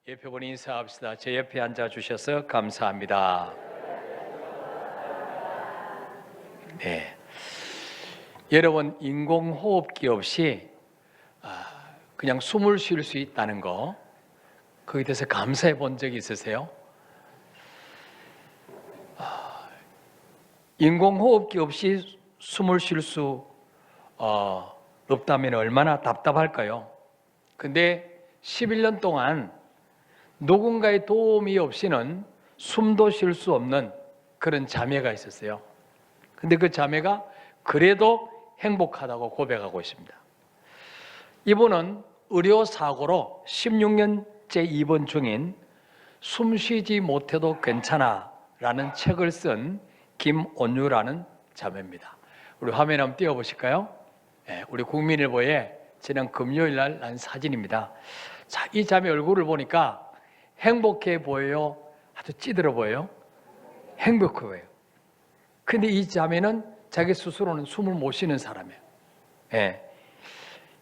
예표본 인사합시다. 제 옆에 앉아주셔서 감사합니다. 네, 여러분 인공호흡기 없이 그냥 숨을 쉴 수 있다는 거, 거기에 대해서 감사해 본 적이 있으세요? 인공호흡기 없이 숨을 쉴 수 없다면 얼마나 답답할까요? 근데 11년 동안 누군가의 도움이 없이는 숨도 쉴 수 없는 그런 자매가 있었어요. 근데 그 자매가 그래도 행복하다고 고백하고 있습니다. 이분은 의료사고로 16년째 입원 중인 숨쉬지 못해도 괜찮아 라는 책을 쓴 김온유라는 자매입니다. 우리 화면 한번 띄워보실까요? 네, 우리 국민일보에 지난 금요일 날 난 사진입니다. 자, 이 자매 얼굴을 보니까 행복해 보여요? 아주 찌들어 보여요? 행복해 보여요. 근데 이 자매는 자기 스스로는 숨을 못 쉬는 사람이에요. 네.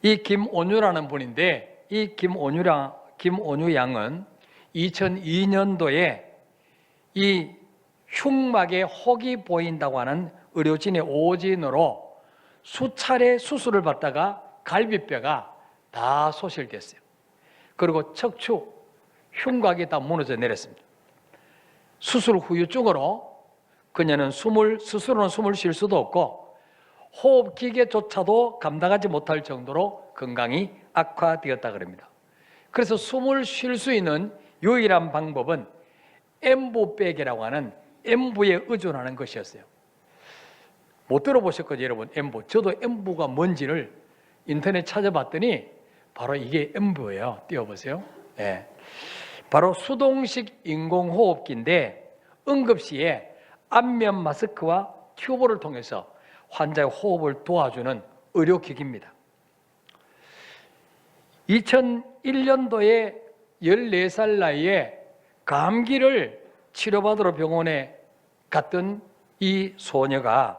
이 김온유라는 분인데, 이 김온유 양은 2002년도에 이 흉막에 혹이 보인다고 하는 의료진의 오진으로 수차례 수술을 받다가 갈비뼈가 다 소실됐어요. 그리고 척추, 흉곽이 다 무너져 내렸습니다. 수술 후유증으로 그녀는 스스로는 숨을 쉴 수도 없고 호흡기계조차도 감당하지 못할 정도로 건강이 악화되었다 그럽니다. 그래서 숨을 쉴 수 있는 유일한 방법은 엠부백이라고 하는 엠부에 의존하는 것이었어요. 못 들어보셨거든요, 여러분. 엠부. 저도 엠부가 뭔지를 인터넷 찾아봤더니 바로 이게 엠부예요. 띄워보세요. 네. 바로 수동식 인공호흡기인데 응급시에 안면 마스크와 튜브를 통해서 환자의 호흡을 도와주는 의료기기입니다. 2001년도에 14살 나이에 감기를 치료받으러 병원에 갔던 이 소녀가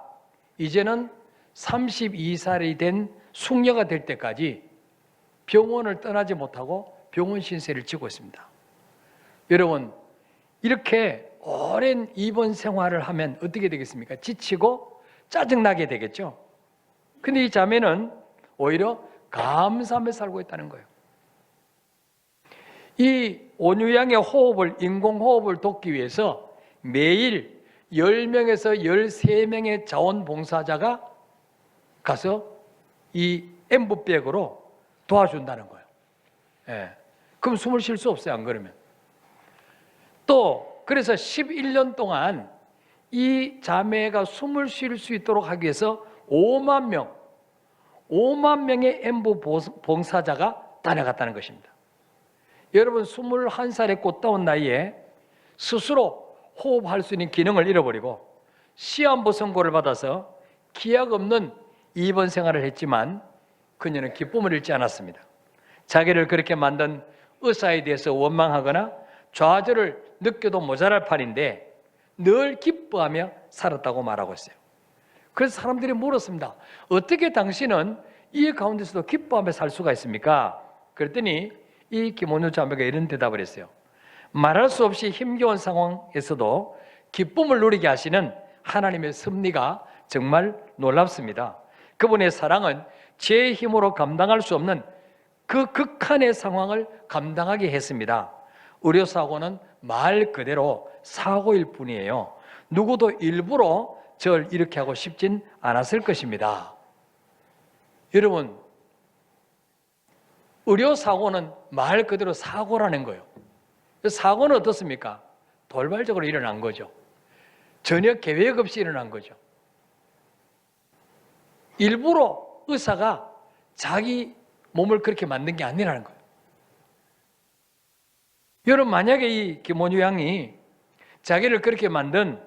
이제는 32살이 된 숙녀가 될 때까지 병원을 떠나지 못하고 병원 신세를 지고 있습니다. 여러분, 이렇게 오랜 입원 생활을 하면 어떻게 되겠습니까? 지치고 짜증나게 되겠죠. 근데 이 자매는 오히려 감사하며 살고 있다는 거예요. 이 온유양의 호흡을, 인공호흡을 돕기 위해서 매일 10명에서 13명의 자원봉사자가 가서 이 엠부백으로 도와준다는 거예요. 예. 그럼 숨을 쉴 수 없어요, 안 그러면. 또 그래서 11년 동안 이 자매가 숨을 쉴 수 있도록 하기 위해서 5만 명의 엠부 봉사자가 다녀갔다는 것입니다. 여러분, 21살의 꽃다운 나이에 스스로 호흡할 수 있는 기능을 잃어버리고 시한부 선고를 받아서 기약 없는 입원 생활을 했지만 그녀는 기쁨을 잃지 않았습니다. 자기를 그렇게 만든 의사에 대해서 원망하거나 좌절을 느껴도 모자랄 판인데 늘 기뻐하며 살았다고 말하고 있어요. 그래서 사람들이 물었습니다. 어떻게 당신은 이 가운데서도 기뻐하며 살 수가 있습니까? 그랬더니 이 김온유 자매가 이런 대답을 했어요. 말할 수 없이 힘겨운 상황에서도 기쁨을 누리게 하시는 하나님의 섭리가 정말 놀랍습니다. 그분의 사랑은 제 힘으로 감당할 수 없는 그 극한의 상황을 감당하게 했습니다. 의료사고는 말 그대로 사고일 뿐이에요. 누구도 일부러 절 이렇게 하고 싶진 않았을 것입니다. 여러분, 의료사고는 말 그대로 사고라는 거예요. 사고는 어떻습니까? 돌발적으로 일어난 거죠. 전혀 계획 없이 일어난 거죠. 일부러 의사가 자기 몸을 그렇게 만든 게 아니라는 거예요. 여러분, 만약에 이 김온유 양이 자기를 그렇게 만든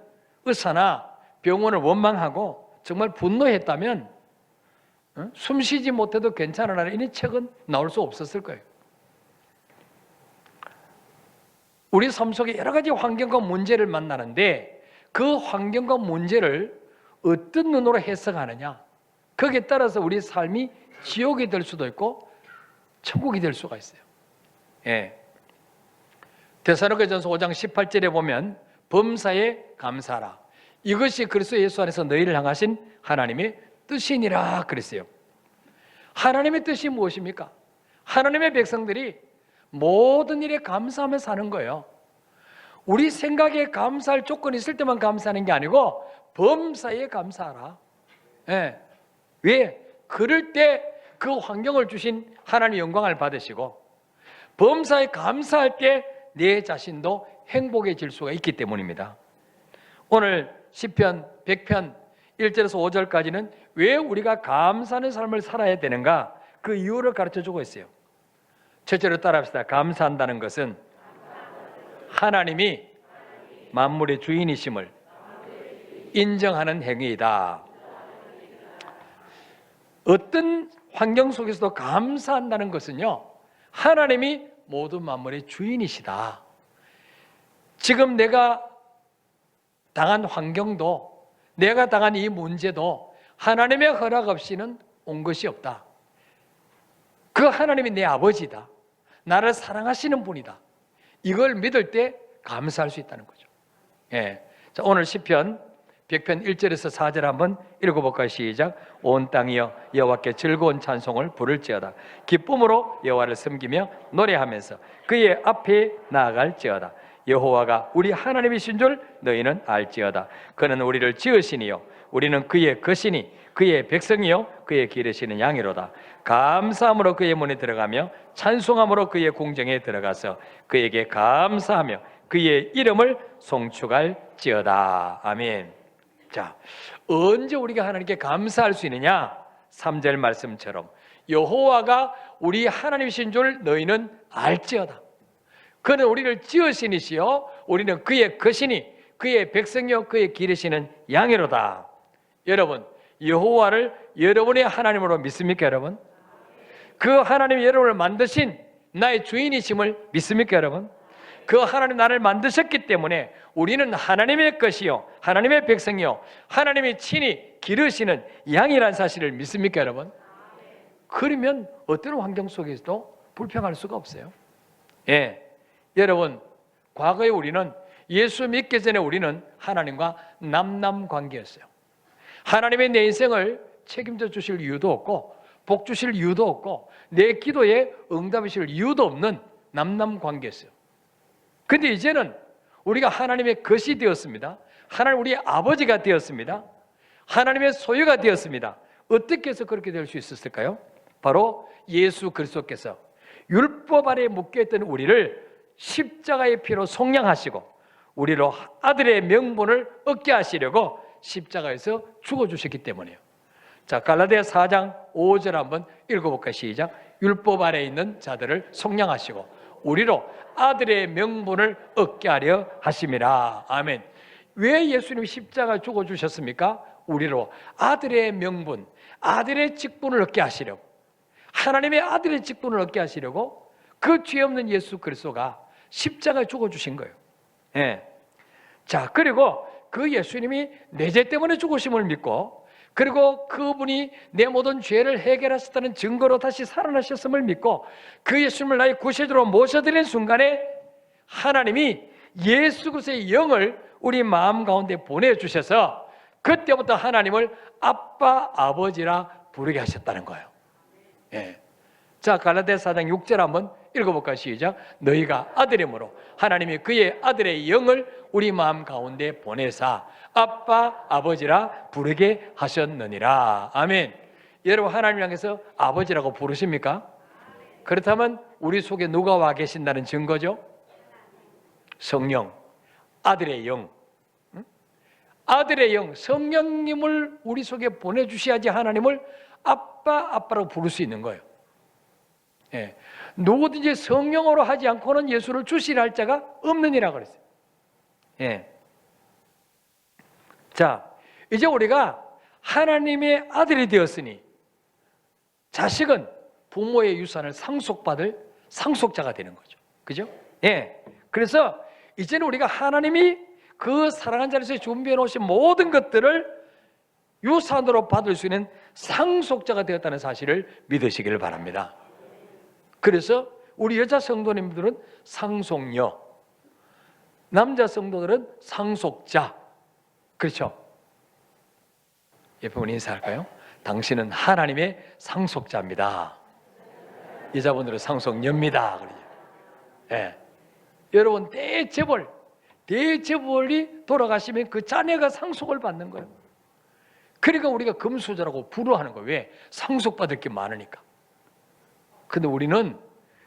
의사나 병원을 원망하고 정말 분노했다면 숨쉬지 못해도 괜찮으라는 이 책은 나올 수 없었을 거예요. 우리 삶 속에 여러 가지 환경과 문제를 만나는데 그 환경과 문제를 어떤 눈으로 해석하느냐, 거기에 따라서 우리 삶이 지옥이 될 수도 있고 천국이 될 수가 있어요. 예. 데살로니가전서 5장 18절에 보면 범사에 감사하라. 이것이 그리스도 예수 안에서 너희를 향하신 하나님의 뜻이니라 그랬어요. 하나님의 뜻이 무엇입니까? 하나님의 백성들이 모든 일에 감사하며 사는 거예요. 우리 생각에 감사할 조건이 있을 때만 감사하는 게 아니고 범사에 감사하라. 예. 왜? 그럴 때 그 환경을 주신 하나님의 영광을 받으시고 범사에 감사할 때 내 자신도 행복해질 수가 있기 때문입니다. 오늘 시편 100편 1절에서 5절까지는 왜 우리가 감사하는 삶을 살아야 되는가 그 이유를 가르쳐주고 있어요. 첫째로 따라합시다. 감사한다는 것은 하나님이 만물의 주인이심을 인정하는 행위이다. 어떤 환경 속에서도 감사한다는 것은요, 하나님이 모든 만물의 주인이시다. 지금 내가 당한 환경도, 내가 당한 이 문제도 하나님의 허락 없이는 온 것이 없다. 그 하나님이 내 아버지다. 나를 사랑하시는 분이다. 이걸 믿을 때 감사할 수 있다는 거죠. 예. 자, 오늘 시편 100편 1절에서 4절 한번 읽어볼까요? 시작. 온 땅이여 여호와께 즐거운 찬송을 부를지어다. 기쁨으로 여호와를 섬기며 노래하면서 그의 앞에 나아갈지어다. 여호와가 우리 하나님이신 줄 너희는 알지어다. 그는 우리를 지으시니요 우리는 그의 것이니 그의 백성이요 그의 기르시는 양이로다. 감사함으로 그의 문에 들어가며 찬송함으로 그의 궁정에 들어가서 그에게 감사하며 그의 이름을 송축할지어다. 아멘. 자, 언제 우리가 하나님께 감사할 수 있느냐? 3절 말씀처럼 여호와가 우리 하나님이신 줄 너희는 알지어다. 그는 우리를 지으시니시요 우리는 그의 것이니 그의 백성이요 그의 기르시는 양이로다. 여러분, 여호와를 여러분의 하나님으로 믿습니까? 여러분, 그 하나님이 여러분을 만드신 나의 주인이심을 믿습니까? 여러분, 그 하나님 나를 만드셨기 때문에 우리는 하나님의 것이요 하나님의 백성이요 하나님이 친히 기르시는 양이라는 사실을 믿습니까? 여러분, 그러면 어떤 환경 속에서도 불평할 수가 없어요. 예, 여러분, 과거에 우리는 예수 믿기 전에 우리는 하나님과 남남 관계였어요. 하나님의 내 인생을 책임져 주실 이유도 없고 복 주실 이유도 없고 내 기도에 응답하실 이유도 없는 남남 관계였어요. 근데 이제는 우리가 하나님의 것이 되었습니다. 하나님 우리의 아버지가 되었습니다. 하나님의 소유가 되었습니다. 어떻게 해서 그렇게 될 수 있었을까요? 바로 예수 그리스도께서 율법 아래에 묶여있던 우리를 십자가의 피로 속량하시고 우리로 아들의 명분을 얻게 하시려고 십자가에서 죽어주셨기 때문이에요. 자, 갈라디아 4장 5절 한번 읽어볼까요? 시작. 율법 아래에 있는 자들을 속량하시고 우리로 아들의 명분을 얻게 하려 하심이라. 아멘. 왜 예수님이 십자가 죽어주셨습니까? 우리로 아들의 명분, 아들의 직분을 얻게 하시려고, 하나님의 아들의 직분을 얻게 하시려고 그 죄 없는 예수 그리스도가 십자가에 죽어주신 거예요. 예. 자, 그리고 그 예수님이 내 죄 때문에 죽으심을 믿고 그리고 그분이 내 모든 죄를 해결하셨다는 증거로 다시 살아나셨음을 믿고 그 예수님을 나의 구세주로 모셔드리는 순간에 하나님이 예수 그리스도의 영을 우리 마음 가운데 보내주셔서 그때부터 하나님을 아빠, 아버지라 부르게 하셨다는 거예요. 예. 자, 갈라디아 4장 6절 한번 읽어볼까요? 시작. 너희가 아들이므로 하나님이 그의 아들의 영을 우리 마음 가운데 보내사 아빠, 아버지라 부르게 하셨느니라. 아멘. 여러분, 하나님 향해서 아버지라고 부르십니까? 그렇다면 우리 속에 누가 와 계신다는 증거죠? 성령, 아들의 영. 아들의 영, 성령님을 우리 속에 보내주셔야지 하나님을 아빠, 아빠라고 부를 수 있는 거예요. 예. 누구든지 성령으로 하지 않고는 예수를 주시라 할 자가 없느니라 그랬어요. 예. 자, 이제 우리가 하나님의 아들이 되었으니 자식은 부모의 유산을 상속받을 상속자가 되는 거죠. 그죠? 예. 그래서 이제는 우리가 하나님이 그 사랑한 자리에서 준비해 놓으신 모든 것들을 유산으로 받을 수 있는 상속자가 되었다는 사실을 믿으시기를 바랍니다. 그래서 우리 여자 성도님들은 상속녀, 남자 성도들은 상속자. 그렇죠? 옆에 분 인사할까요? 당신은 하나님의 상속자입니다. 여자분들은 상속녀입니다. 예. 여러분 대재벌이 돌아가시면 그 자녀가 상속을 받는 거예요. 그러니까 우리가 금수저라고 부르하는 거예요. 왜? 상속받을 게 많으니까. 근데 우리는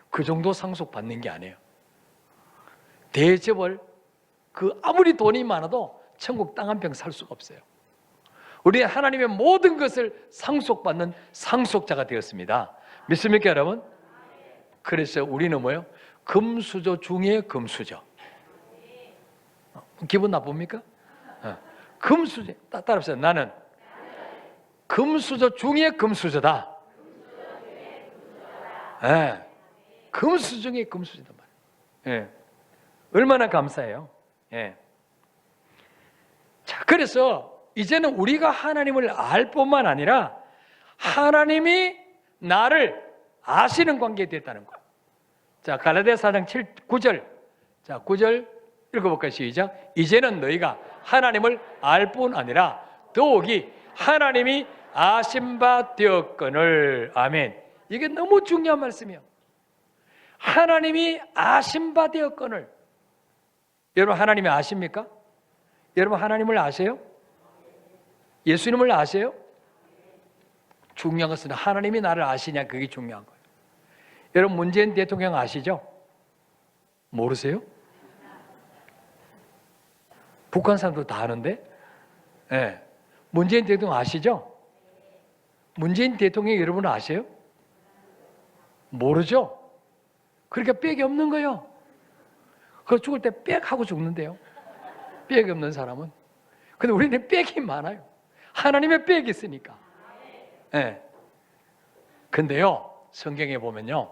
그 정도 상속받는 게 아니에요. 대재벌, 아무리 돈이 많아도 천국 땅 한 평 살 수가 없어요. 우리 하나님의 모든 것을 상속받는 상속자가 되었습니다. 믿습니까, 여러분? 그래서 우리는 뭐예요? 금수저 중에 금수저. 기분 나쁩니까? 금수저. 따라합시다. 나는 금수저 중에 금수저다. 네. 금수저 중에 금수저다. 네. 얼마나 감사해요. 네. 자, 그래서 이제는 우리가 하나님을 알 뿐만 아니라 하나님이 나를 아시는 관계에 됐다는 거예요. 자, 갈라디아서 4장 9절. 자, 9절 읽어볼까요? 시작. 이제는 너희가 하나님을 알 뿐 아니라 더욱이 하나님이 아신 바 되었거늘. 아멘. 이게 너무 중요한 말씀이에요. 하나님이 아신 바 되었거늘. 여러분 하나님이 아십니까? 여러분 하나님을 아세요? 예수님을 아세요? 중요한 것은 하나님이 나를 아시냐, 그게 중요한 거예요. 여러분 문재인 대통령 아시죠? 모르세요? 북한 사람도 다 아는데? 네. 문재인 대통령 아시죠? 문재인 대통령 여러분 아세요? 모르죠? 그러니까 빽이 없는 거예요. 그 죽을 때 빽 하고 죽는데요. 빽이 없는 사람은. 근데 우리는 빽이 많아요. 하나님의 빽이 있으니까. 네. 근데요, 성경에 보면요,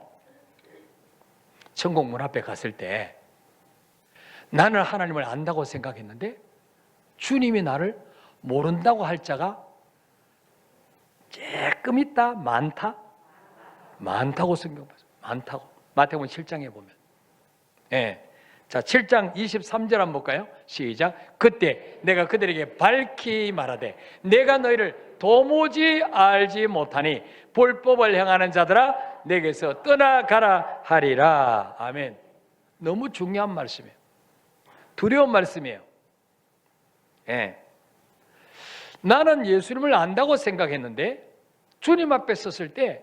천국 문 앞에 갔을 때 나는 하나님을 안다고 생각했는데 주님이 나를 모른다고 할 자가 조금 있다, 많다? 많다고 성경봤어요. 많다고. 마태복음 7장에 보면. 예. 자, 7장 23절 한번 볼까요? 시작. 그때 내가 그들에게 밝히 말하되 내가 너희를 도무지 알지 못하니 불법을 행하는 자들아 내게서 떠나가라 하리라. 아멘. 너무 중요한 말씀이에요. 두려운 말씀이에요. 예. 나는 예수님을 안다고 생각했는데 주님 앞에 섰을 때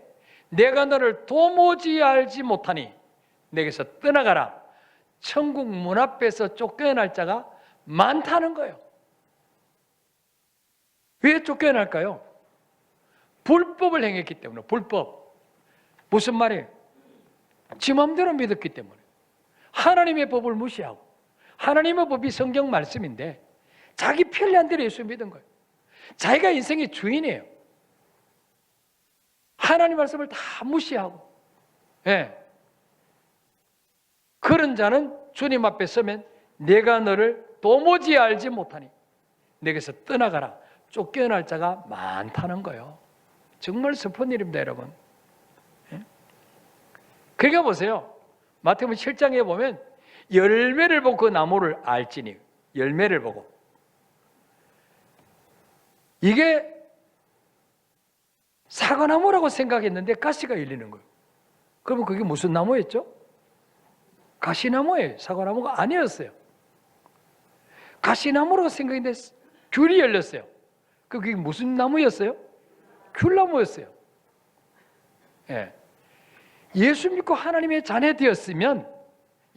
내가 너를 도무지 알지 못하니 내게서 떠나가라. 천국 문 앞에서 쫓겨날 자가 많다는 거예요. 왜 쫓겨날까요? 불법을 행했기 때문에. 불법. 무슨 말이에요? 지 마음대로 믿었기 때문에. 하나님의 법을 무시하고 하나님의 법이 성경 말씀인데 자기 편리한 대로 예수 믿은 거예요. 자기가 인생의 주인이에요. 하나님 말씀을 다 무시하고. 예. 그런 자는 주님 앞에 서면 내가 너를 도무지 알지 못하니 내게서 떠나가라. 쫓겨날 자가 많다는 거예요. 정말 슬픈 일입니다, 여러분. 예? 그러니까 보세요. 마태복음 7장에 보면 열매를 보고 그 나무를 알지니, 열매를 보고. 이게 사과나무라고 생각했는데 가시가 열리는 거예요. 그러면 그게 무슨 나무였죠? 가시나무예요. 사과나무가 아니었어요. 가시나무라고 생각했는데 귤이 열렸어요. 그게 무슨 나무였어요? 귤나무였어요. 예. 예수 믿고 하나님의 자녀 되었으면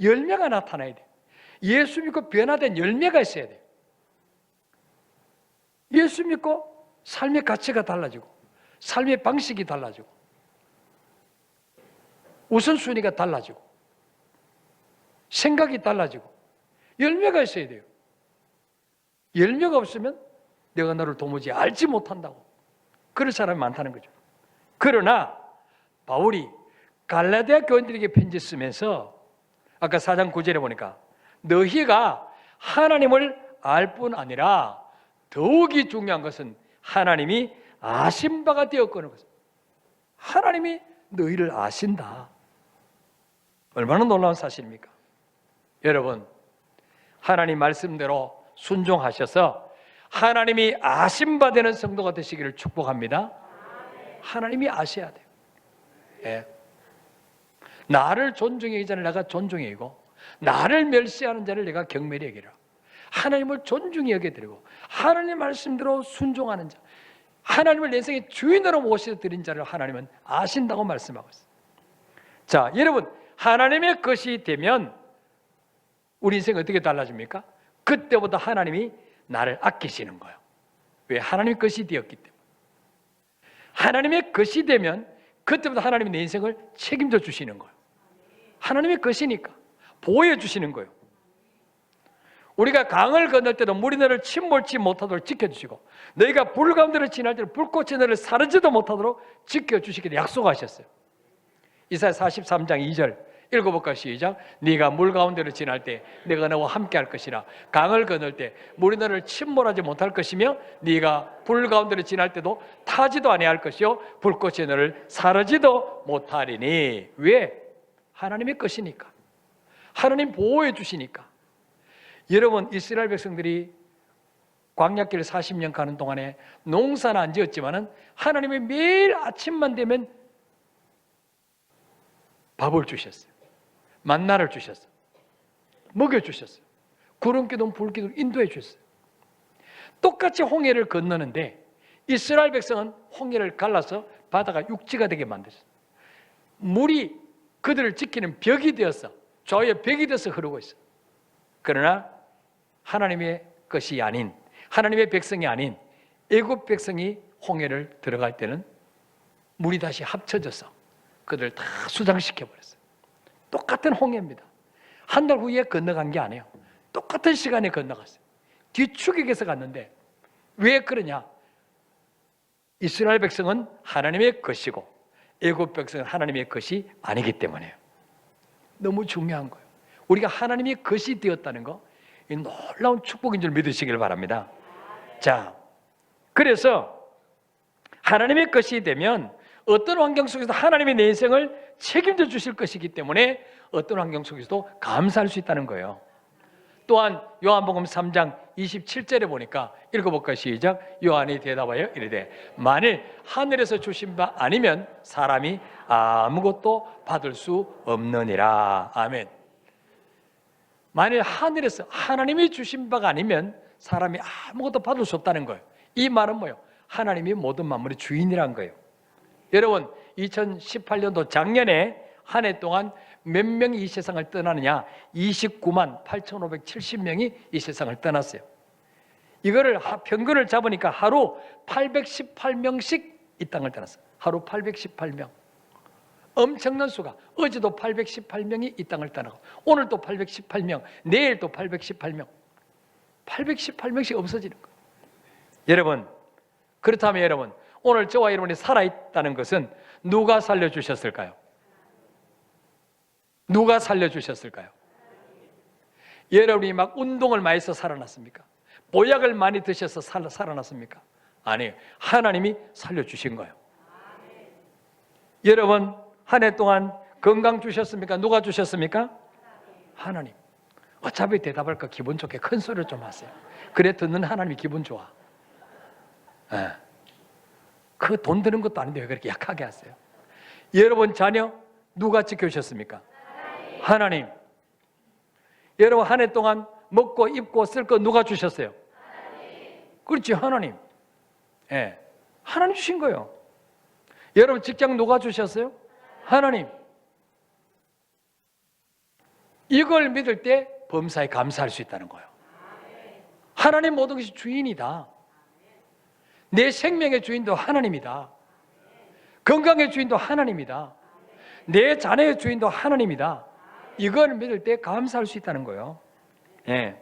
열매가 나타나야 돼요. 예수 믿고 변화된 열매가 있어야 돼요. 예수 믿고 삶의 가치가 달라지고 삶의 방식이 달라지고 우선순위가 달라지고 생각이 달라지고 열매가 있어야 돼요. 열매가 없으면 내가 너를 도무지 알지 못한다고. 그런 사람이 많다는 거죠. 그러나 바울이 갈라디아 교인들에게 편지 쓰면서 아까 4장 9절에 보니까 너희가 하나님을 알 뿐 아니라 더욱이 중요한 것은 하나님이 아신 바가 되었거늘 것입니다. 하나님이 너희를 아신다. 얼마나 놀라운 사실입니까? 여러분, 하나님 말씀대로 순종하셔서 하나님이 아심 바 되는 성도가 되시기를 축복합니다. 하나님이 아셔야 돼요. 예. 나를 존중하기 전에 내가 존중해 여기고 나를 멸시하는 자를 내가 경멸히 여기라. 하나님을 존중히 여겨드리고 하나님 말씀대로 순종하는 자, 하나님을 내 인생의 주인으로 모셔드린 자를 하나님은 아신다고 말씀하고 있어요. 자, 여러분, 하나님의 것이 되면 우리 인생이 어떻게 달라집니까? 그때보다 하나님이 나를 아끼시는 거예요. 왜? 하나님의 것이 되었기 때문에. 하나님의 것이 되면 그때부터 하나님이 내 인생을 책임져 주시는 거예요. 하나님의 것이니까 보호해 주시는 거예요. 우리가 강을 건널 때도 물이 너를 침몰치 못하도록 지켜주시고 너희가 불 가운데를 지날 때도 불꽃이 너를 사르지도 못하도록 지켜주시기를 약속하셨어요. 이사야 43장 2절 읽어볼까? 시작. 네가 물 가운데를 지날 때 내가 너와 함께 할 것이라. 강을 건널 때 물이 너를 침몰하지 못할 것이며 네가 불 가운데를 지날 때도 타지도 아니할 것이요 불꽃이 너를 사르지도 못하리니. 왜? 하나님의 것이니까. 하나님 보호해 주시니까. 여러분, 이스라엘 백성들이 광야길 40년 가는 동안에 농사는 안 지었지만은 하나님이 매일 아침만 되면 밥을 주셨어요. 만나를 주셨어요. 먹여주셨어요. 구름기둥 불기둥 인도해 주셨어요. 똑같이 홍해를 건너는데 이스라엘 백성은 홍해를 갈라서 바다가 육지가 되게 만들었어요. 물이 그들을 지키는 벽이 되어서 좌우에 벽이 되어서 흐르고 있어요. 그러나 하나님의 것이 아닌, 하나님의 백성이 아닌 애굽 백성이 홍해를 들어갈 때는 물이 다시 합쳐져서 그들을 다 수장시켜버렸어요. 똑같은 홍해입니다. 한 달 후에 건너간 게 아니에요. 똑같은 시간에 건너갔어요. 뒤축에서 갔는데 왜 그러냐? 이스라엘 백성은 하나님의 것이고 애굽 백성은 하나님의 것이 아니기 때문에요. 너무 중요한 거예요. 우리가 하나님의 것이 되었다는 거, 이 놀라운 축복인 줄 믿으시길 바랍니다. 자, 그래서 하나님의 것이 되면 어떤 환경 속에서도 하나님이 내 인생을 책임져 주실 것이기 때문에 어떤 환경 속에서도 감사할 수 있다는 거예요. 또한 요한복음 3장 27절에 보니까 읽어볼까요? 시작. 요한이 대답하여 이르되 만일 하늘에서 주신 바 아니면 사람이 아무것도 받을 수 없느니라. 아멘. 만일 하늘에서 하나님이 주신 바가 아니면 사람이 아무것도 받을 수 없다는 거예요. 이 말은 뭐예요? 하나님이 모든 만물의 주인이란 거예요. 여러분, 2018년도 작년에 한 해 동안 몇 명이 이 세상을 떠나느냐? 29만 8,570명이 이 세상을 떠났어요. 이거를 평균을 잡으니까 하루 818명씩 이 땅을 떠났어요. 하루 818명. 엄청난 수가. 어제도 818명이 이 땅을 떠나고 오늘도 818명, 내일 또 818명. 818명씩 없어지는 거예요. 여러분, 그렇다면 여러분, 오늘 저와 여러분이 살아있다는 것은 누가 살려주셨을까요? 누가 살려주셨을까요? 여러분이 막 운동을 많이 해서 살아났습니까? 보약을 많이 드셔서 살아났습니까? 아니에요. 하나님이 살려주신 거예요. 여러분, 한 해 동안 건강 주셨습니까? 누가 주셨습니까? 하나님. 어차피 대답할까 기분 좋게 큰 소리를 좀 하세요. 그래 듣는 하나님이 기분 좋아. 그 돈 드는 것도 아닌데 왜 그렇게 약하게 하세요? 여러분 자녀 누가 지켜주셨습니까? 하나님. 여러분 한 해 동안 먹고 입고 쓸 거 누가 주셨어요? 하나님. 그렇지, 하나님. 예, 하나님 주신 거예요. 여러분 직장 누가 주셨어요? 하나님. 이걸 믿을 때 범사에 감사할 수 있다는 거예요. 하나님 모든 것이 주인이다. 내 생명의 주인도 하나님이다. 건강의 주인도 하나님이다. 내 자녀의 주인도 하나님이다. 이걸 믿을 때 감사할 수 있다는 거예요. 예.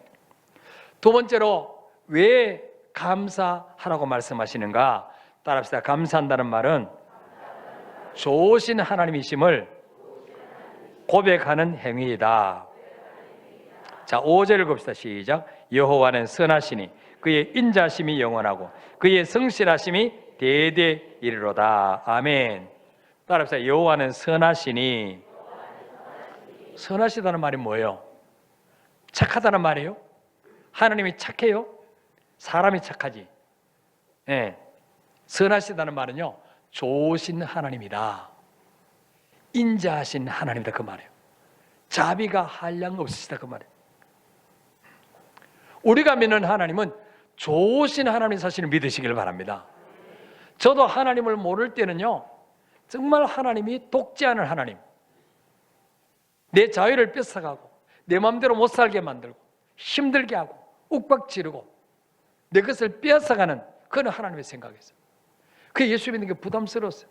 두 번째로 왜 감사하라고 말씀하시는가? 따라합시다. 감사한다는 말은 좋으신 하나님이심을 고백하는 행위이다. 자, 5절 읽읍시다. 시작. 여호와는 선하시니 그의 인자심이 영원하고 그의 성실하심이 대대 이르로다. 아멘. 따라합시다. 여호와는 선하시니. 선하시다는 말이 뭐예요? 착하다는 말이에요? 하나님이 착해요? 사람이 착하지. 예. 선하시다는 말은요, 좋으신 하나님이다. 인자하신 하나님이다 그 말이에요. 자비가 한량 없으시다 그 말이에요. 우리가 믿는 하나님은 좋으신 하나님 사실을 믿으시길 바랍니다. 저도 하나님을 모를 때는요, 정말 하나님이 독재하는 하나님, 내 자유를 뺏어가고 내 마음대로 못 살게 만들고 힘들게 하고 욱박지르고 내 것을 빼앗아가는 그런 하나님의 생각이었어요. 그 예수 믿는 게 부담스러웠어요.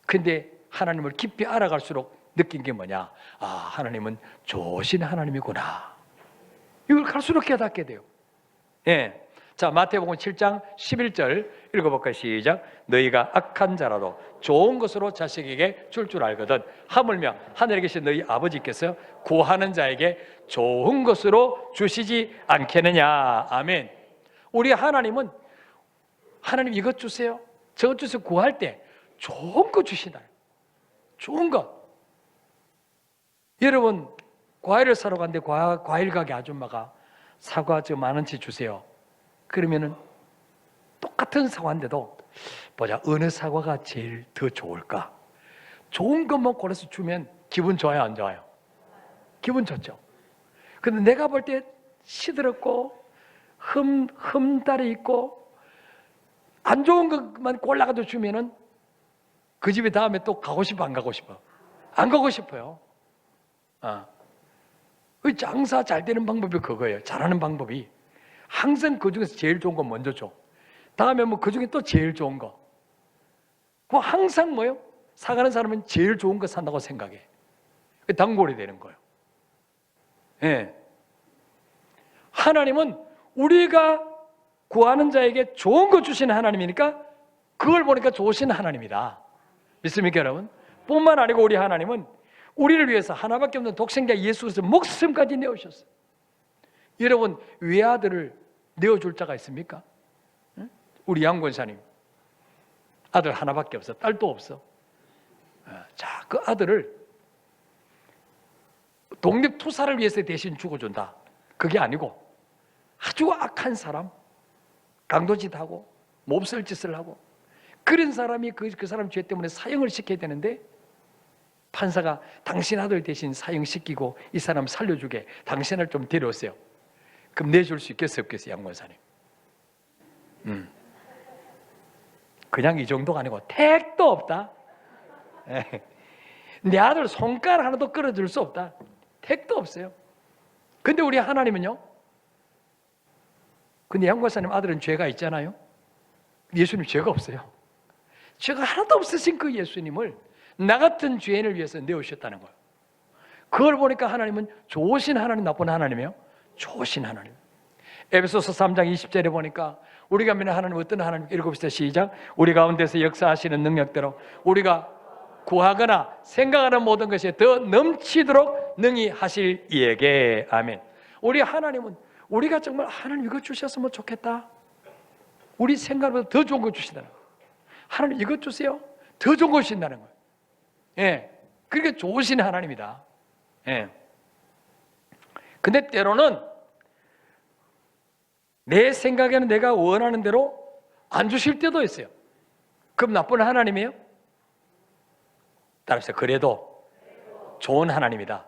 근데 하나님을 깊이 알아갈수록 느낀 게 뭐냐? 아, 하나님은 좋으신 하나님이구나. 이걸 갈수록 깨닫게 돼요. 예. 자, 마태복음 7장 11절 읽어볼까요? 시작. 너희가 악한 자라도 좋은 것으로 자식에게 줄 줄 알거든 하물며 하늘에 계신 너희 아버지께서 구하는 자에게 좋은 것으로 주시지 않겠느냐. 아멘. 우리 하나님은 하나님 이것 주세요, 저것 주세요 구할 때 좋은 거 주시나요? 좋은 것. 여러분, 과일을 사러 갔는데 과일 가게 아줌마가 사과 저 10,000원치 주세요. 그러면은 똑같은 사과인데도 보자, 어느 사과가 제일 더 좋을까? 좋은 것만 골라서 주면 기분 좋아요, 안 좋아요? 기분 좋죠. 근데 내가 볼 때 시들었고 흠달이 있고 안 좋은 것만 골라가지고 주면은 그 집에 다음에 또 가고 싶어, 안 가고 싶어? 안 가고 싶어요. 장사 잘 되는 방법이 그거예요. 잘하는 방법이 항상 그 중에서 제일 좋은 거 먼저 줘. 다음에 뭐 그 중에 또 제일 좋은 거. 그 항상 뭐요? 사가는 사람은 제일 좋은 거 산다고 생각해. 단골이 되는 거예요. 예. 하나님은 우리가 구하는 자에게 좋은 거 주시는 하나님이니까 그걸 보니까 좋으신 하나님이다. 믿습니까, 여러분? 뿐만 아니고 우리 하나님은 우리를 위해서 하나밖에 없는 독생자 예수 그리스도 목숨까지 내어주셨어요. 여러분, 외아들을 내어줄 자가 있습니까? 응? 우리 양 권사님 아들 하나밖에 없어. 딸도 없어. 자, 그 아들을 독립투사를 위해서 대신 죽어준다. 그게 아니고 아주 악한 사람, 강도짓하고 몹쓸 짓을 하고 그런 사람이 그 사람 죄 때문에 사형을 시켜야 되는데 판사가 당신 아들 대신 사형시키고 이 사람 살려주게 당신을 좀 데려오세요. 그럼 내줄 수 있겠어요, 없겠어요, 양권사님? 그냥 이 정도가 아니고 택도 없다. 내 아들 손가락 하나도 끌어줄 수 없다. 택도 없어요. 근데 우리 하나님은요? 근데 양권사님 아들은 죄가 있잖아요. 예수님 죄가 없어요. 죄가 하나도 없으신 그 예수님을 나 같은 죄인을 위해서 내오셨다는 거예요. 그걸 보니까 하나님은 좋으신 하나님, 나쁜 하나님이에요? 좋으신 하나님. 에베소서 3장 20절에 보니까 우리가 믿는 하나님 어떤 하나님? 읽어봅시다. 시작. 우리 가운데서 역사하시는 능력대로 우리가 구하거나 생각하는 모든 것이 더 넘치도록 능히 하실 이에게. 아멘. 우리 하나님은 우리가 정말 하나님 이거 주셨으면 좋겠다, 우리 생각보다 더 좋은 거 주신다는 거예요. 하나님 이것 주세요, 더 좋은 거 주신다는 거예요. 예, 그렇게 좋으신 하나님이다. 예. 근데 때로는 내 생각에는 내가 원하는 대로 안 주실 때도 있어요. 그럼 나쁜 하나님이에요? 따라서 그래도 좋은 하나님이다.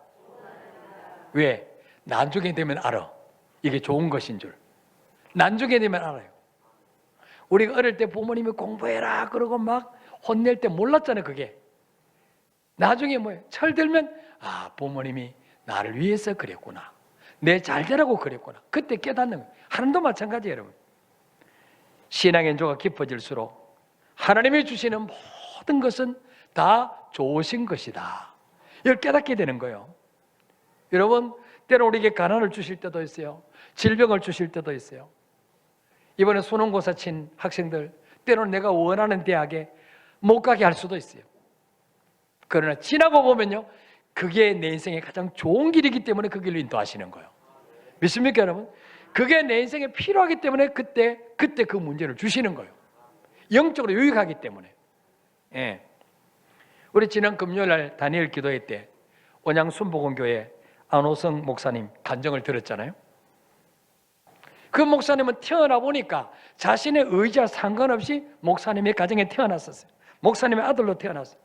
왜? 나중에 되면 알아. 이게 좋은 것인 줄. 나중에 되면 알아요. 우리가 어릴 때 부모님이 공부해라 그러고 막 혼낼 때 몰랐잖아요, 그게. 나중에 뭐예요? 철들면 아, 부모님이 나를 위해서 그랬구나, 내 잘되라고 그랬구나. 그때 깨닫는 거예요. 하나님도 마찬가지예요, 여러분. 신앙의 연조가 깊어질수록 하나님이 주시는 모든 것은 다 좋으신 것이다, 이걸 깨닫게 되는 거예요. 여러분, 때로 우리에게 가난을 주실 때도 있어요. 질병을 주실 때도 있어요. 이번에 수능고사 친 학생들 때로는 내가 원하는 대학에 못 가게 할 수도 있어요. 그러나 지나고 보면요, 그게 내 인생의 가장 좋은 길이기 때문에 그 길로 인도하시는 거예요. 믿습니까, 여러분? 그게 내 인생에 필요하기 때문에 그때 그 문제를 주시는 거예요. 영적으로 유익하기 때문에. 예. 우리 지난 금요일 날 다니엘 기도회 때 온양 순복음교회 안호성 목사님 간증을 들었잖아요. 그 목사님은 태어나 보니까 자신의 의지와 상관없이 목사님의 가정에 태어났었어요. 목사님의 아들로 태어났어요.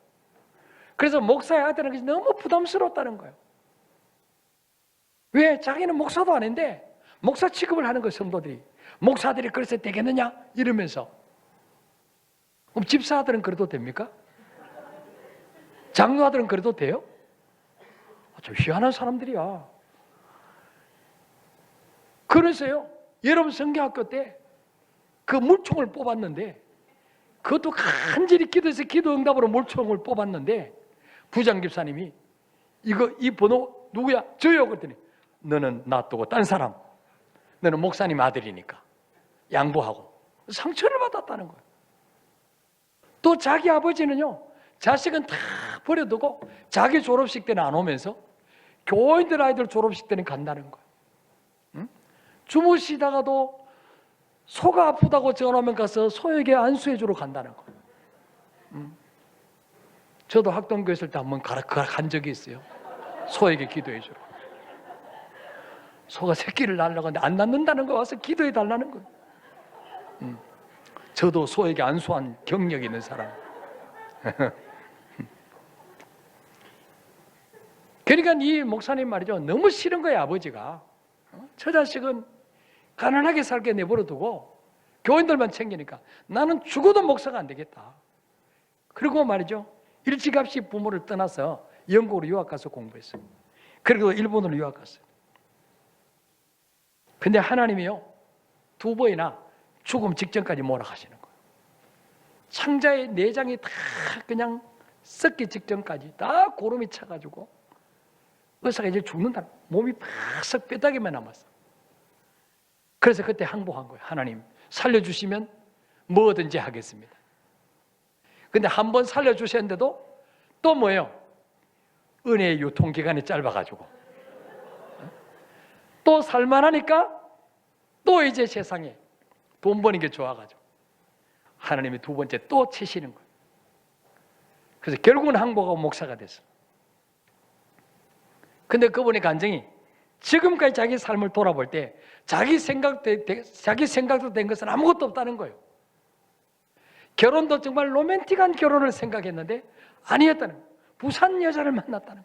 그래서 목사의 아들은 것이 너무 부담스러웠다는 거예요. 왜? 자기는 목사도 아닌데 목사 취급을 하는 거예요. 성도들이. 목사들이 그래서 되겠느냐? 이러면서. 그럼 집사아들은 그래도 됩니까? 장로아들은 그래도 돼요? 좀 희한한 사람들이야. 그래서요, 여러분 성경학교 때 그 물총을 뽑았는데, 그것도 간절히 기도해서 기도 응답으로 물총을 뽑았는데, 부장 집사님이 이 번호 누구야? 저요. 그랬더니 너는 놔두고 딴 사람, 너는 목사님 아들이니까 양보하고 상처를 받았다는 거예요. 또 자기 아버지는요, 자식은 다 버려두고 자기 졸업식 때는 안 오면서 교인들 아이들 졸업식 때는 간다는 거예요. 응? 주무시다가도 소가 아프다고 전화하면 가서 소에게 안수해 주러 간다는 거예요. 응? 저도 학동교회 있을 때 한번 간 적이 있어요. 소에게 기도해 주러. 소가 새끼를 낳으려고 하는데 안 낳는다는 거 와서 기도해 달라는 거예요. 저도 소에게 안수한 경력이 있는 사람. 그러니까 이 목사님 말이죠, 너무 싫은 거예요. 아버지가 저 자식은 가난하게 살게 내버려두고 교인들만 챙기니까 나는 죽어도 목사가 안 되겠다. 그리고 말이죠, 일찌감치 부모를 떠나서 영국으로 유학 가서 공부했어요. 그리고 일본으로 유학 갔어요. 근데 하나님이요, 2번이나 죽음 직전까지 몰아가시는 거예요. 창자의 내장이 다 그냥 썩기 직전까지 다 고름이 차가지고 의사가 이제 죽는다. 몸이 팍 뼈다귀만 남았어. 그래서 그때 항복한 거예요. 하나님 살려주시면 뭐든지 하겠습니다. 근데 한 번 살려주셨는데도 또 뭐예요? 은혜의 유통기간이 짧아가지고 또 살만하니까 또 이제 세상에 돈 버는 게 좋아가지고 하나님이 2번째 또 치시는 거예요. 그래서 결국은 항복하고 목사가 됐어요. 근데 그분의 간증이 지금까지 자기 삶을 돌아볼 때 자기 생각도 된 것은 아무것도 없다는 거예요. 결혼도 정말 로맨틱한 결혼을 생각했는데 아니었다는 거예요. 부산 여자를 만났다는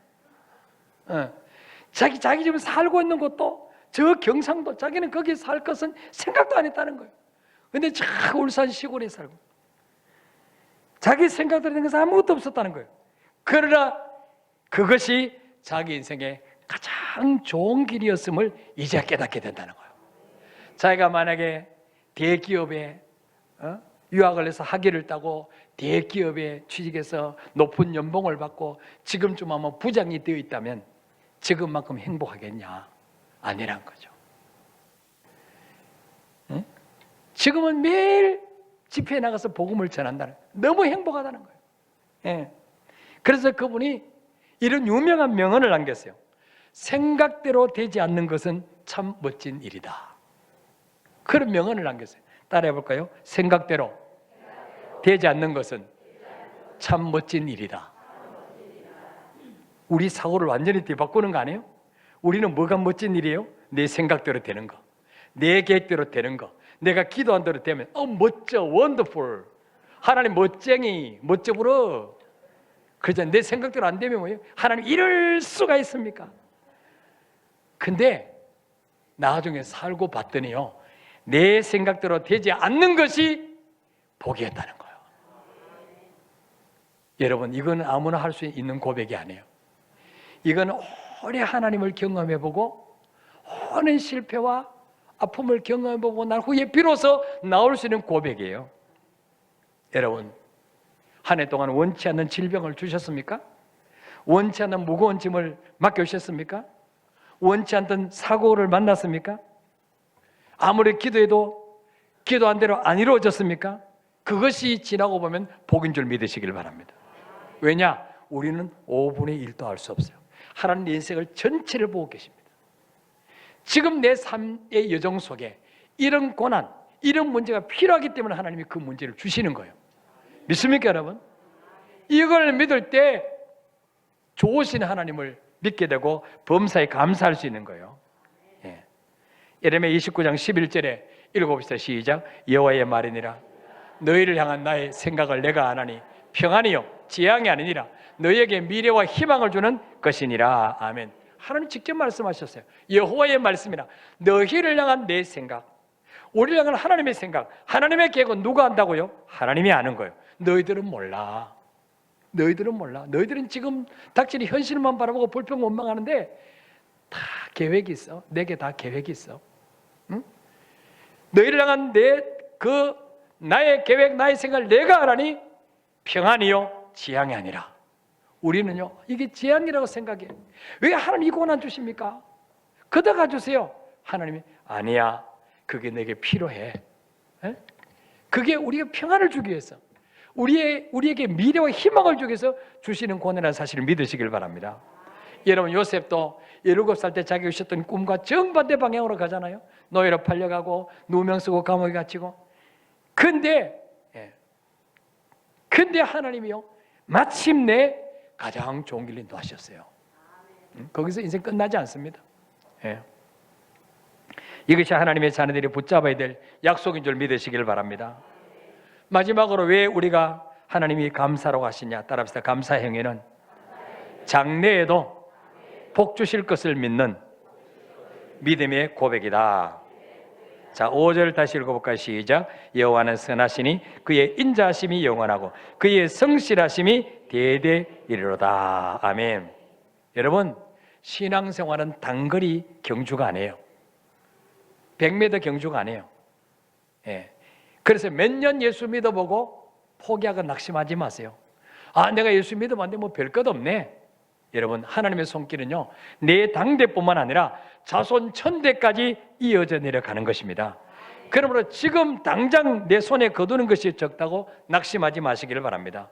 거예요. 자기 집에 살고 있는 곳도 저 경상도, 자기는 거기 살 것은 생각도 안 했다는 거예요. 근데 저 울산 시골에 살고 자기 생각대로 된 것은 아무것도 없었다는 거예요. 그러나 그것이 자기 인생의 가장 좋은 길이었음을 이제 깨닫게 된다는 거예요. 자기가 만약에 대기업에 유학을 해서 학위를 따고 대기업에 취직해서 높은 연봉을 받고 지금쯤 아마 부장이 되어 있다면 지금만큼 행복하겠냐? 아니란 거죠. 응? 지금은 매일 집회에 나가서 복음을 전한다는 거예요. 너무 행복하다는 거예요. 예. 그래서 그분이 이런 유명한 명언을 남겼어요. 생각대로 되지 않는 것은 참 멋진 일이다. 그런 명언을 남겼어요. 따라해 볼까요? 생각대로 되지 않는 것은 참 멋진 일이다. 우리 사고를 완전히 뒤바꾸는 거 아니에요? 우리는 뭐가 멋진 일이에요? 내 생각대로 되는 거, 내 계획대로 되는 거, 내가 기도한 대로 되면 멋져, 원더풀, 하나님 멋쟁이, 멋져 불어. 그러자 내 생각대로 안 되면 뭐예요? 하나님 이럴 수가 있습니까? 근데 나중에 살고 봤더니요, 내 생각대로 되지 않는 것이 복이었다는 거예요. 여러분, 이건 아무나 할 수 있는 고백이 아니에요. 이건 오래 하나님을 경험해보고 오랜 실패와 아픔을 경험해보고 난 후에 비로소 나올 수 있는 고백이에요. 여러분, 한 해 동안 원치 않는 질병을 주셨습니까? 원치 않는 무거운 짐을 맡겨주셨습니까? 원치 않던 사고를 만났습니까? 아무리 기도해도 기도한 대로 안 이루어졌습니까? 그것이 지나고 보면 복인 줄 믿으시길 바랍니다. 왜냐? 우리는 5분의 1도 알 수 없어요. 하나님 내 인생을 전체를 보고 계십니다. 지금 내 삶의 여정 속에 이런 고난, 이런 문제가 필요하기 때문에 하나님이 그 문제를 주시는 거예요. 믿습니까, 여러분? 이걸 믿을 때 좋으신 하나님을 믿게 되고 범사에 감사할 수 있는 거예요. 예. 예레미야 29장 11절에 읽어봅시다. 시작. 여호와의 말이니라. 너희를 향한 나의 생각을 내가 아나니 평안이요 재앙이 아니니라. 너희에게 미래와 희망을 주는 것이니라. 아멘. 하나님 직접 말씀하셨어요. 여호와의 말씀이라. 너희를 향한 내 생각, 우리를 향한 하나님의 생각, 하나님의 계획은 누가 안다고요? 하나님이 아는 거예요. 너희들은 몰라. 너희들은 몰라. 너희들은 지금 닥치는 현실만 바라보고 불평원망하는데 다 계획이 있어. 내게 다 계획이 있어. 응? 너희를 향한 나의 계획, 나의 생각을 내가 알아니 평안이요 재앙이 아니라. 우리는요 이게 재앙이라고 생각해. 왜 하나님 이 고난 주십니까? 걷어가 주세요. 하나님이 아니야. 그게 내게 필요해. 에? 그게 우리가 평안을 주기 위해서, 우리에게 미래와 희망을 주기 위해서 주시는 고난이라는 사실을 믿으시길 바랍니다. 여러분, 요셉도 17살 때 자기가 주셨던 꿈과 정반대 방향으로 가잖아요. 노예로 팔려가고 누명 쓰고 감옥에 갇히고. 근데 하나님이요 마침내 가장 좋은 길을 인도하셨어요. 거기서 인생 끝나지 않습니다. 이것이 하나님의 자녀들이 붙잡아야 될 약속인 줄 믿으시길 바랍니다. 마지막으로 왜 우리가 하나님이 감사라고 하시냐? 따라합시다. 감사 행위는 장래에도 복 주실 것을 믿는 믿음의 고백이다. 자, 5절 다시 읽어볼까요? 시작. 여호와는 선하시니 그의 인자하심이 영원하고 그의 성실하심이 대대 이르로다. 아멘. 여러분, 신앙생활은 단거리 경주가 아니에요. 100m 경주가 아니에요. 그래서 몇 년 예수 믿어보고 포기하고 낙심하지 마세요. 아, 내가 예수 믿어봤는데 뭐 별 것 없네. 여러분, 하나님의 손길은요 내 당대뿐만 아니라 자손 천대까지 이어져 내려가는 것입니다. 그러므로 지금 당장 내 손에 거두는 것이 적다고 낙심하지 마시기를 바랍니다.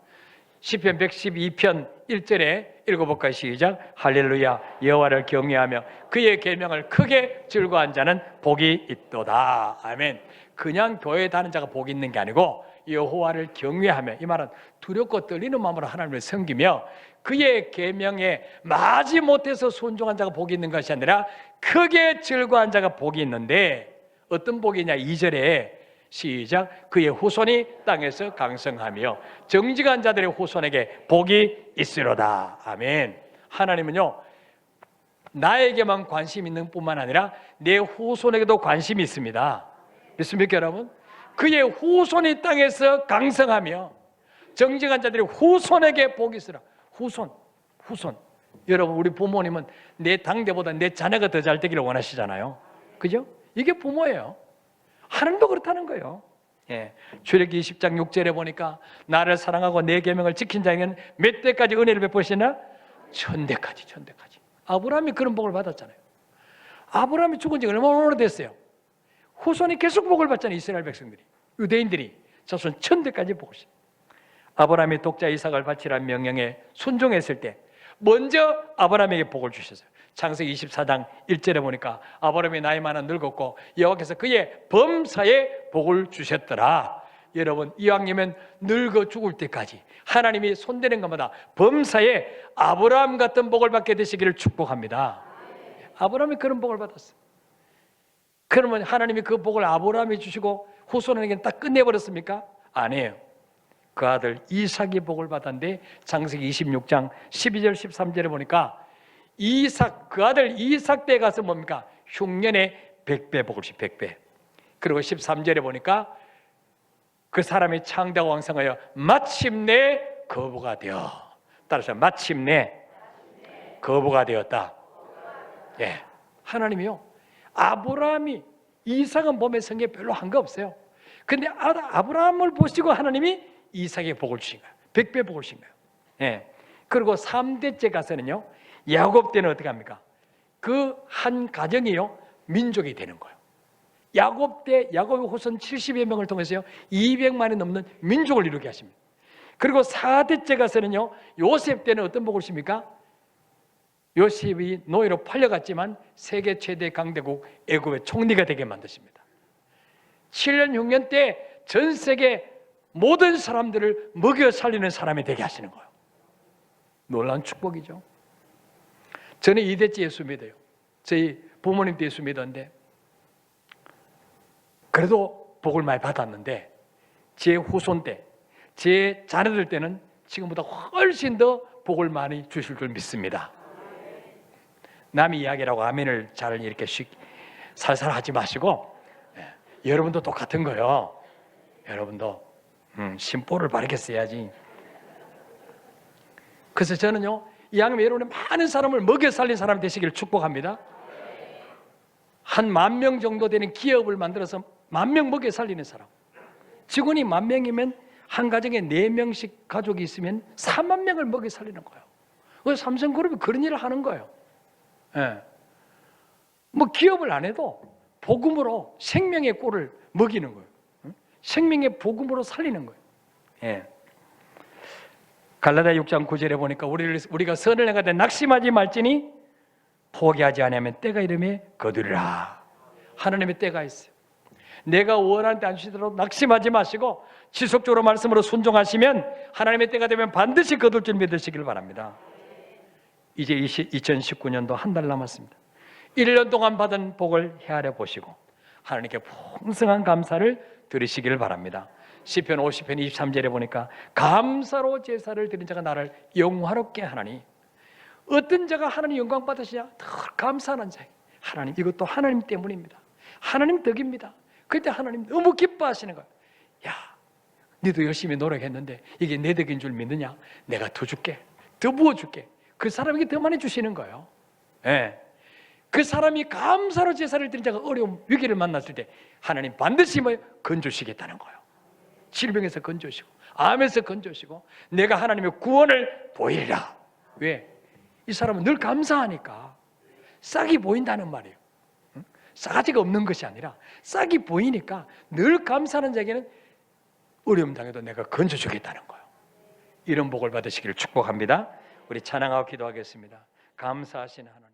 시편 112편 1절에 읽어볼까요? 시작. 할렐루야. 여호와를 경외하며 그의 계명을 크게 즐거워한 자는 복이 있도다. 아멘. 그냥 교회에 다니는 자가 복이 있는 게 아니고 여호와를 경외하며, 이 말은 두렵고 떨리는 마음으로 하나님을 섬기며 그의 계명에 마지 못해서 순종한 자가 복이 있는 것이 아니라 크게 즐거워한 자가 복이 있는데, 어떤 복이냐? 2절에 시작. 그의 후손이 땅에서 강성하며 정직한 자들의 후손에게 복이 있으로다. 아멘. 하나님은요 나에게만 관심 있는 뿐만 아니라 내 후손에게도 관심이 있습니다. 믿습니까 여러분? 그의 후손이 땅에서 강성하며 정직한 자들의 후손에게 복이 있으라. 후손. 여러분, 우리 부모님은 내 당대보다 내 자녀가 더 잘 되기를 원하시잖아요. 그죠? 이게 부모예요. 하나님도 그렇다는 거예요. 출애굽기 20장 6절에 보니까 나를 사랑하고 내 계명을 지킨 자에게는 몇 대까지 은혜를 베푸시나? 1000대까지. 아브라함이 그런 복을 받았잖아요. 아브라함이 죽은 지 얼마나 오래됐어요. 후손이 계속 복을 받잖아요. 이스라엘 백성들이, 유대인들이 자손 1000대까지 복을 받았어요. 아브라함이 독자 이삭을 바치라는 명령에 순종했을 때 먼저 아브라함에게 복을 주셨어요. 창세기 24장 1절에 보니까 아브라함이 나이 많아 늙었고 여호와께서 그의 범사에 복을 주셨더라. 여러분, 이왕이면 늙어 죽을 때까지 하나님이 손대는 것마다 범사에 아브라함 같은 복을 받게 되시기를 축복합니다. 아브라함이 그런 복을 받았어요. 그러면 하나님이 그 복을 아브라함이 주시고 후손에게는 딱 끝내버렸습니까? 아니에요. 그 아들 이삭이 복을 받았는데 창세기 26장 12절 13절에 보니까 그 아들 이삭 때에 가서 뭡니까? 흉년에 100배 복을 주시 100배. 그리고 13절에 보니까 그 사람이 창대하고 왕성하여 마침내 거부가 되어, 따라서 마침내 거부가 되었다. 하나님이요 아브라함이, 이삭은 보면 성경에 별로 한 거 없어요. 근데 아브라함을 보시고 하나님이 이삭에게 복을 주신 거예요. 100배 복을 주신 거예요. 그리고 3대째 가서는요 야곱 때는 어떻게 합니까? 그 한 가정이요 민족이 되는 거예요. 야곱 때 야곱의 후손 70여 명을 통해서요 200만이 넘는 민족을 이루게 하십니다. 그리고 4대째 가서는요 요셉 때는 어떤 복을 주십니까? 요셉이 노예로 팔려갔지만 세계 최대 강대국 애굽의 총리가 되게 만드십니다. 7년 흉년 때 전 세계 모든 사람들을 먹여 살리는 사람이 되게 하시는 거예요. 놀라운 축복이죠. 저는 2대째 예수 믿어요. 저희 부모님도 예수 믿었는데 그래도 복을 많이 받았는데 제 후손 때, 제 자녀들 때는 지금보다 훨씬 더 복을 많이 주실 줄 믿습니다. 남의 이야기라고 아멘을 잘 이렇게 살살 하지 마시고, 여러분도 똑같은 거예요. 여러분도 심보를 바르게 써야지. 그래서 저는요, 이왕이면 여러분의 많은 사람을 먹여 살린 사람이 되시기를 축복합니다. 한 10,000명 정도 되는 기업을 만들어서 10,000명 먹여 살리는 사람. 직원이 10,000명이면 한 가정에 4명씩 가족이 있으면 40,000명을 먹여 살리는 거예요. 그래서 삼성그룹이 그런 일을 하는 거예요. 예. 뭐 기업을 안 해도 복음으로 생명의 꼴을 먹이는 거예요. 생명의 복음으로 살리는 거예요. 예. 갈라디아 6장 9절에 보니까 우리가 선을 행하되 낙심하지 말지니 포기하지 않으면 때가 이르매 거두리라. 하나님의 때가 있어요. 내가 원하는 때 안 주시더라도 낙심하지 마시고 지속적으로 말씀으로 순종하시면 하나님의 때가 되면 반드시 거둘 줄 믿으시길 바랍니다. 이제 2019년도 한 달 남았습니다. 1년 동안 받은 복을 헤아려 보시고 하나님께 풍성한 감사를 드리시기를 바랍니다. 시편 50편 23절에 보니까 감사로 제사를 드린 자가 나를 영화롭게 하나니, 어떤 자가 하나님 영광 받으시냐? 더 감사하는 자. 하나님, 이것도 하나님 때문입니다. 하나님 덕입니다. 그때 하나님 너무 기뻐하시는 거예요. 야, 너도 열심히 노력했는데 이게 내 덕인 줄 믿느냐? 내가 더 줄게, 더 부어줄게. 그 사람에게 더 많이 주시는 거예요. 예. 그 사람이 감사로 제사를 드린 자가 어려움, 위기를 만났을 때 하나님 반드시 건져주시겠다는 거예요. 질병에서 건져주시고 암에서 건져주시고 내가 하나님의 구원을 보이리라. 왜? 이 사람은 늘 감사하니까 싹이 보인다는 말이에요. 싸가지가 없는 것이 아니라 싹이 보이니까 늘 감사하는 자에게는 어려움 당해도 내가 건져주겠다는 거예요. 이런 복을 받으시기를 축복합니다. 우리 찬양하고 기도하겠습니다. 감사하신 하나님.